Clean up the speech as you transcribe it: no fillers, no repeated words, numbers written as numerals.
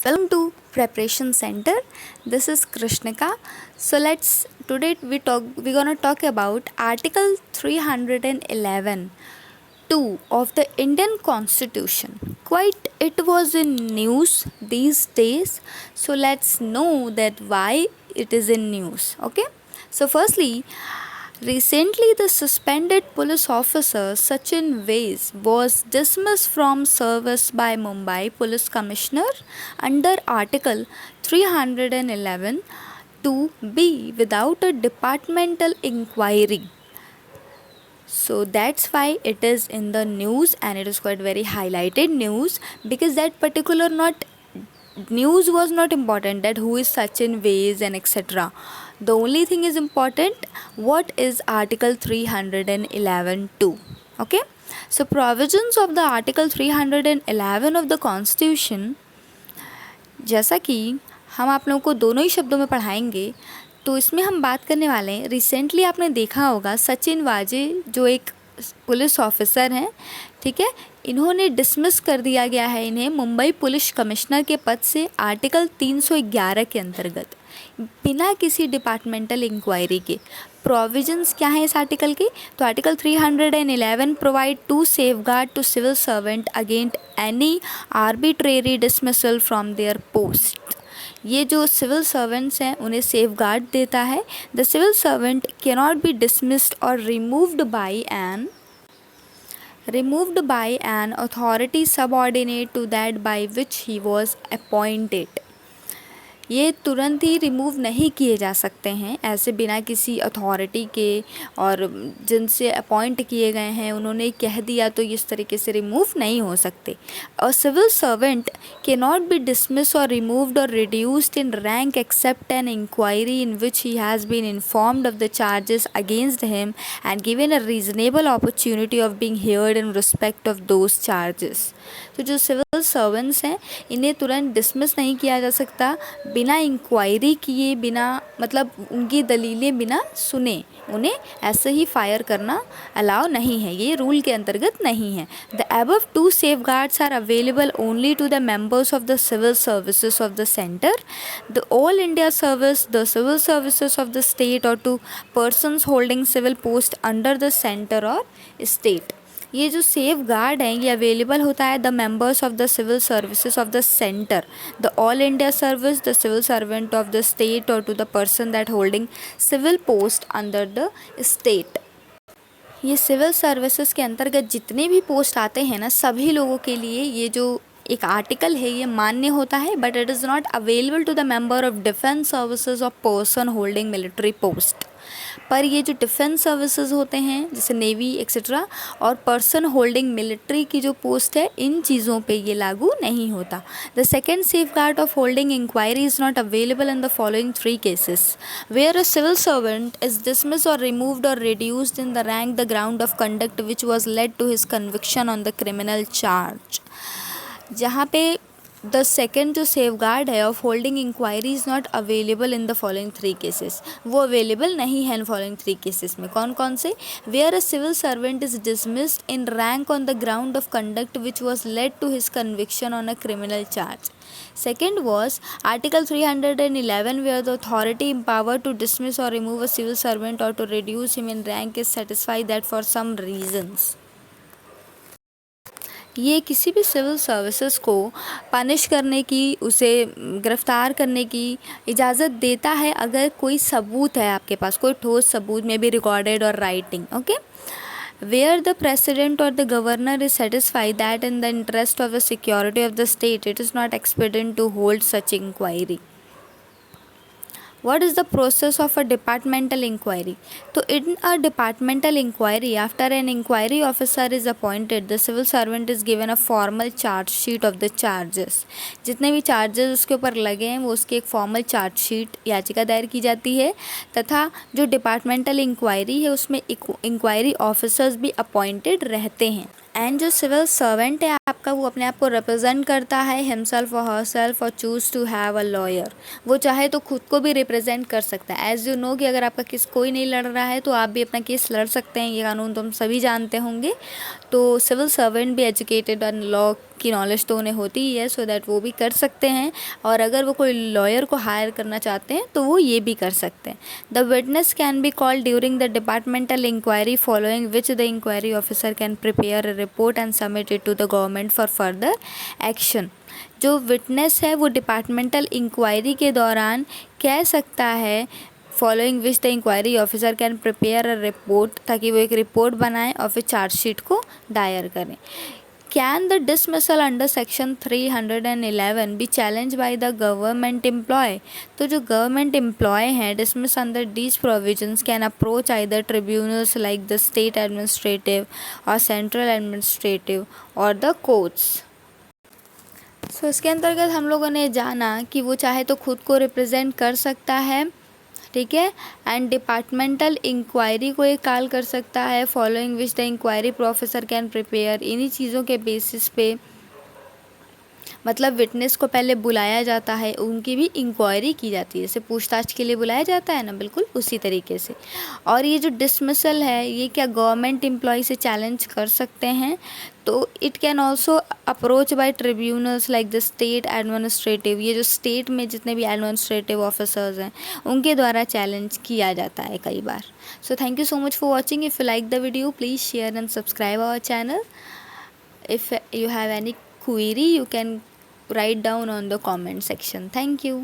Welcome to Preparation Center. This is Krishnika. So we're gonna talk about Article 311 2 of the Indian Constitution. Quite it was in news these days. So let's know that why it is in news. Okay. So firstly, recently, the suspended police officer Sachin Vaz was dismissed from service by Mumbai Police Commissioner under Article 311 to be without a departmental inquiry. So that's why it is in the news and it is quite very highlighted news, because that particular not news was not important, that who is Sachin Vaz and etc. The only thing is important, what is Article 311 2. Okay, so provisions of the Article 311 of the Constitution, जैसा कि हम आप लोगों को दोनों ही शब्दों में पढ़ाएंगे, तो इसमें हम बात करने वाले हैं। रिसेंटली आपने देखा होगा सचिन वाजे जो एक पुलिस ऑफिसर हैं, ठीक है, इन्होंने डिसमिस कर दिया गया है इन्हें मुंबई पुलिस कमिश्नर के पद से आर्टिकल 311 के अंतर्गत बिना किसी डिपार्टमेंटल इंक्वायरी के। प्रोविजंस क्या है इस आर्टिकल के? तो article 311 provide to safeguard to civil servant against any arbitrary dismissal from their post. ये जो सिविल सर्वेंट्स हैं उन्हें सेफगार्ड देता है। The civil servant can not be dismissed or removed by an authority subordinate to that by which he was appointed। ये तुरंत ही remove नहीं किए जा सकते हैं ऐसे बिना किसी अथॉरिटी के, और जिनसे अपॉइंट किए गए हैं उन्होंने कह दिया तो इस तरीके से रिमूव नहीं हो सकते। A civil servant can not be dismissed or removed or reduced in rank except an inquiry in which he has been informed of the charges against him and given a reasonable opportunity of being heard in respect of those charges. तो जो civil servants हैं इन्हें तुरंत dismiss नहीं किया जा सकता बिना इंक्वायरी किए, बिना मतलब उनकी दलीलें बिना सुने उन्हें ऐसे ही फायर करना अलाउ नहीं है, ये रूल के अंतर्गत नहीं है। The above two safeguards are available only to the members of the civil services of the centre, the all India service, the civil services of the state और to persons holding civil post under the centre और state. ये जो safeguard हैं ये available होता है the members of the civil services of the centre, the all India service, the civil servant of the state और to the person that holding civil post under the state. ये civil services के अंतर्गत जितने भी post आते हैं ना, सभी लोगों के लिए ये जो एक आर्टिकल है ये मान्य होता है, but it is not available to the member of defence services of person holding military post. पर ये जो डिफेंस सर्विसेज होते हैं जैसे नेवी एक्सेट्रा और पर्सन होल्डिंग मिलिट्री की जो पोस्ट है, इन चीज़ों पे ये लागू नहीं होता। The second safeguard of holding inquiry is not available in the following 3 cases where a civil servant is dismissed or removed or reduced in the rank the ground of conduct which was led to his conviction on the criminal charge. जहाँ पे the second जो safeguard है of holding inquiry is not available in the following 3 cases, वो available नहीं है in following 3 cases में। कौन कौन से? Where a civil servant is dismissed in rank on the ground of conduct which was led to his conviction on a criminal charge. Second was Article 311 where the authority empowered to dismiss or remove a civil servant or to reduce him in rank is satisfied that for some reasons। ये किसी भी civil services को punish करने की, उसे गिरफ़्तार करने की इजाज़त देता है अगर कोई सबूत है आपके पास, कोई ठोस सबूत में भी रिकॉर्डेड और writing. Okay, where the president or the governor is satisfied that in the interest of the security of the state it is not expedient to hold such inquiry। What is the process of a departmental inquiry? तो in a departmental inquiry, after an inquiry officer is appointed, the civil servant is given a formal charge sheet of the charges। जितने भी charges उसके ऊपर लगे हैं वो उसकी एक formal charge sheet याचिका दायर की जाती है, तथा जो departmental inquiry है उसमें inquiry officers भी appointed रहते हैं। एंड जो सिविल सर्वेंट है आपका, वो अपने आप को रिप्रेजेंट करता है himself or herself or choose to have a lawyer. वो चाहे तो खुद को भी रिप्रेजेंट कर सकता है। एज यू नो कि अगर आपका केस कोई नहीं लड़ रहा है तो आप भी अपना केस लड़ सकते हैं। ये कानून तो हम सभी जानते होंगे। तो सिविल सर्वेंट भी एजुकेटेड और लॉ की नॉलेज तो उन्हें होती ही है, सो दैट वो भी कर सकते हैं। और अगर वो कोई लॉयर को हायर करना चाहते हैं तो वो ये भी कर सकते हैं। The witness can be called during the departmental inquiry following which the inquiry officer can prepare a report and submit it to the government for further action. जो विटनेस है वो डिपार्टमेंटल इंक्वायरी के दौरान कह सकता है following which the inquiry officer can prepare a report, ताकि वो एक रिपोर्ट बनाएं और फिर चार्जशीट को दायर करें। Can the dismissal under section 311 be challenge by the government employee. तो जो गवर्नमेंट एम्प्लॉय हैं dismiss under these provisions can approach either tribunals like the state administrative or central administrative or the courts. So इसके अंतर्गत हम लोगों ने जाना कि वो चाहे तो खुद को रिप्रेजेंट कर सकता है, ठीक है, एंड डिपार्टमेंटल इंक्वायरी को एक कॉल कर सकता है following which the inquiry professor can prepare. इन्हीं चीज़ों के बेसिस पे मतलब विटनेस को पहले बुलाया जाता है, उनकी भी इंक्वायरी की जाती है, जैसे पूछताछ के लिए बुलाया जाता है ना, बिल्कुल उसी तरीके से। और ये जो डिसमिसल है ये क्या गवर्नमेंट एम्प्लॉय से चैलेंज कर सकते हैं। तो it can also approach by tribunals like the state administrative. ये जो स्टेट में जितने भी एडमिनिस्ट्रेटिव ऑफिसर्स हैं उनके द्वारा चैलेंज किया जाता है कई बार। So thank you so much for watching. If you like the video please share and subscribe our channel. If you have any query, you can write down on the comment section. Thank you.